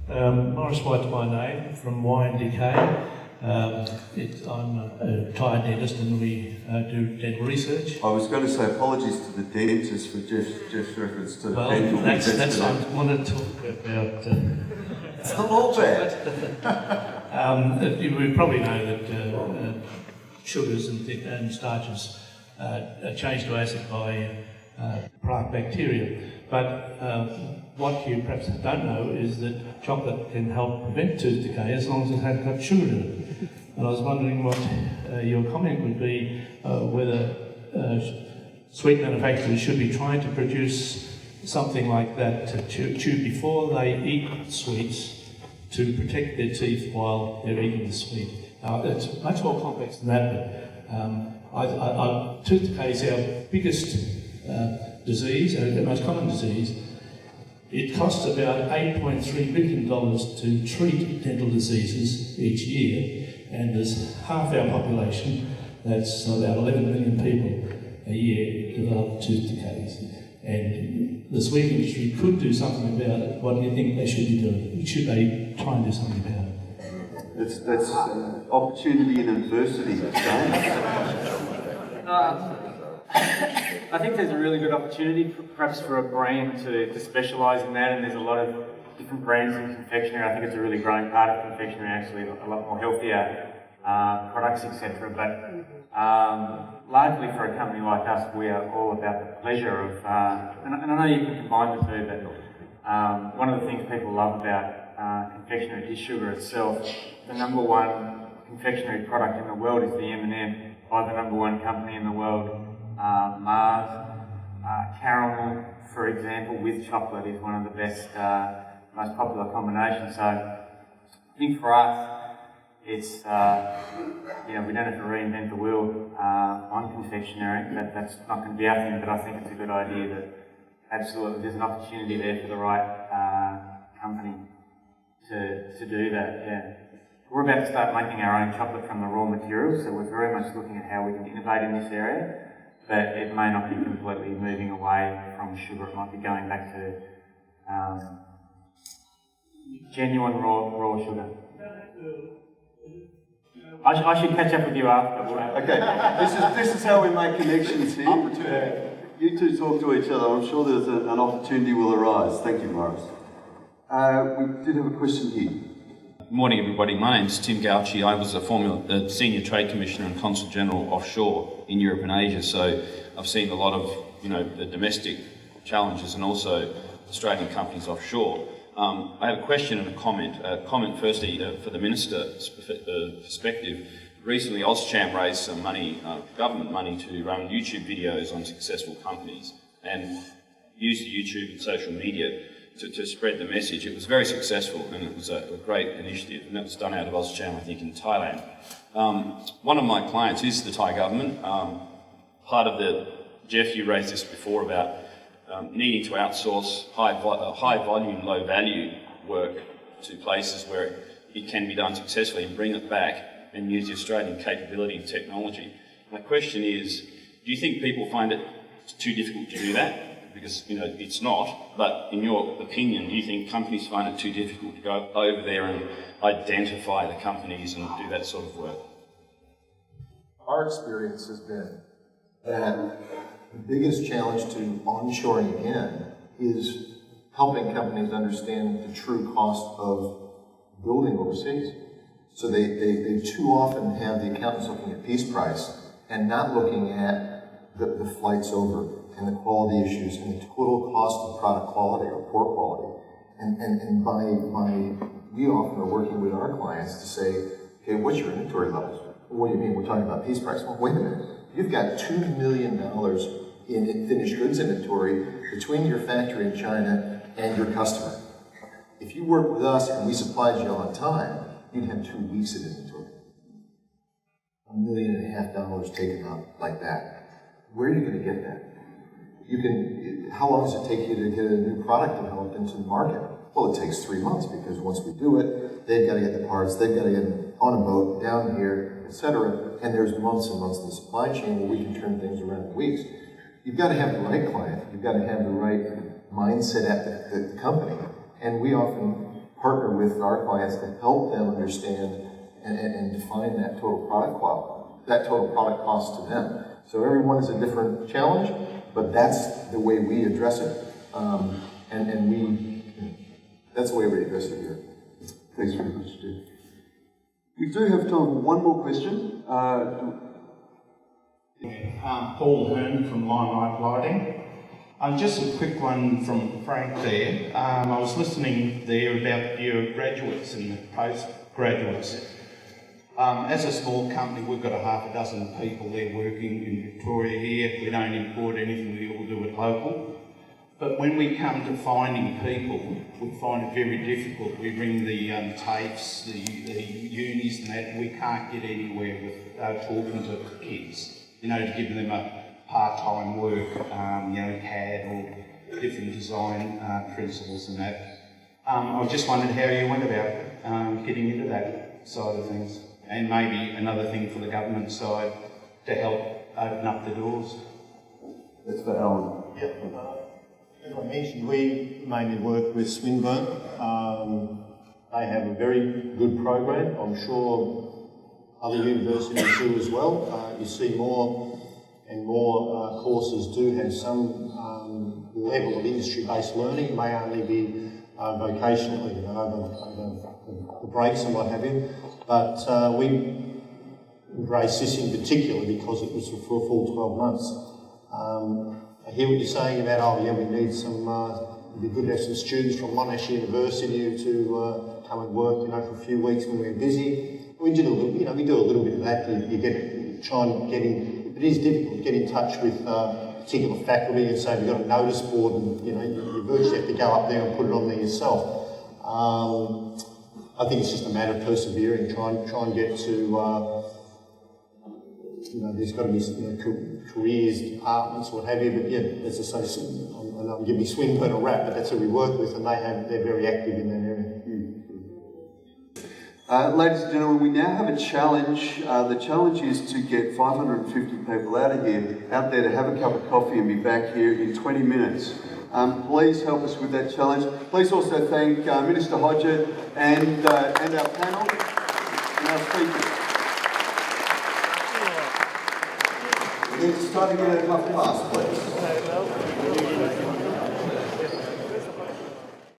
Morris White's my name, from Y&DK. I'm a tyre dentist and we do dental research. I was going to say apologies to the dentist for Jeff's reference to dental. That's I wanted to talk about. It's a little bit. We probably know that sugars and starches are changed to acid by plaque bacteria. But what you perhaps don't know is that chocolate can help prevent tooth decay as long as it hasn't got sugar in it. And I was wondering what your comment would be whether sweet manufacturers should be trying to produce something like that to chew before they eat sweets to protect their teeth while they're eating the sweet. Now, it's much more complex than that, but tooth decay is our biggest disease, the most common disease. It costs about $8.3 billion to treat dental diseases each year, and there's half our population, that's about 11 million people a year, develop tooth decays. And the sweet industry could do something about it. What do you think they should be doing? Should they try and do something about it? That's opportunity and adversity. I think there's a really good opportunity perhaps for a brand to specialise in that, and there's a lot of different brands in confectionery. I think it's a really growing part of confectionery, actually, a lot more healthier products, etc. But largely for a company like us, we are all about the pleasure of, and I know you can combine the two, but one of the things people love about confectionery is sugar itself. The number one confectionery product in the world is the M&M by the number one company in the world. Mars, caramel, for example, with chocolate is one of the best, most popular combinations. So I think for us, it's, we don't have to reinvent the wheel on confectionery. That's not going to be our thing, but I think it's a good idea that absolutely there's an opportunity there for the right company to do that, yeah. We're about to start making our own chocolate from the raw materials, so we're very much looking at how we can innovate in this area. But it may not be completely moving away from sugar. It might be going back to genuine raw sugar. I should catch up with you after. Okay, this is how we make connections here. You two talk to each other. I'm sure there's an opportunity will arise. Thank you, Morris. We did have a question here. Good morning, everybody. My name's Tim Gauci. I was a former Senior Trade Commissioner and Consul General offshore in Europe and Asia, so I've seen a lot of, the domestic challenges and also Australian companies offshore. I have a question and a comment. A comment firstly for the Minister's perspective. Recently, Auscham raised some money, government money, to run YouTube videos on successful companies and use the YouTube and social media to spread the message. It was very successful and it was a great initiative, and that was done out of Auscham, I think, in Thailand. One of my clients is the Thai government. Jeff, you raised this before about needing to outsource high volume, low value work to places where it can be done successfully and bring it back and use the Australian capability and technology. My question is, do you think people find it too difficult to do that? Because, it's not, but in your opinion, do you think companies find it too difficult to go over there and identify the companies and do that sort of work? Our experience has been that the biggest challenge to onshoring again is helping companies understand the true cost of building overseas. So they too often have the accountants looking at piece price and not looking at the flights over and the quality issues and the total cost of product quality or poor quality. And we often are working with our clients to say, okay, what's your inventory levels? What do you mean? We're talking about piece price. Well, wait a minute. You've got $2 million in finished goods inventory between your factory in China and your customer. If you work with us and we supplied you on time, you'd have 2 weeks of inventory. $1.5 million taken out like that. Where are you going to get that? How long does it take you to get a new product developed into the market? Well, it takes 3 months, because once we do it, they've got to get the parts, they've got to get them on a boat, down here, etc. And there's months and months in the supply chain where we can turn things around in weeks. You've got to have the right client, you've got to have the right mindset at the company. And we often partner with our clients to help them understand and define that total product cost to them. So everyone is a different challenge, but that's the way we address it, that's the way we address it here. Thanks very much, Steve. We do have time for one more question. Paul Hearn from Limelight Lighting. Just a quick one from Frank there. I was listening there about your graduates and postgraduates. As a small company, we've got a half a dozen people there working in Victoria here. We don't import anything, we all do it local. But when we come to finding people, we find it very difficult. We ring the TAFEs, the unis and that, we can't get anywhere with talking to kids, you know, to give them a part-time work, you know, CAD or different design principles and that. I just wondered how you went about getting into that side of things, and maybe another thing for the government side to help open up the doors. That's for Alan. Yeah. As I mentioned, we mainly work with Swinburne. They have a very good program. I'm sure other universities do as well. You see more and more courses do have some level of industry-based learning. It may only be vocationally, you know, over the breaks and what have you. But we embrace this in particular because it was for a full 12 months. I hear what you're saying about, oh yeah, we need some, it'd be good to have some students from Monash University to come and work, you know, for a few weeks when we're busy. We did a little, you know, we do a little bit of that. You try and get in, it is difficult to get in touch with particular faculty and say, we've got a notice board and, you know, you virtually have to go up there and put it on there yourself. I think it's just a matter of persevering, try and get to, you know, there's got to be, you know, careers, departments, what have you, but yeah, as I say, I'm giving Swinburne a rap, but that's who we work with, and they're very active in that area. Ladies and gentlemen, we now have a challenge. The challenge is to get 550 people out there to have a cup of coffee and be back here in 20 minutes. Please help us with that challenge. Please also thank Minister Hodgett and our panel and our speakers. It's starting to get a half past, please.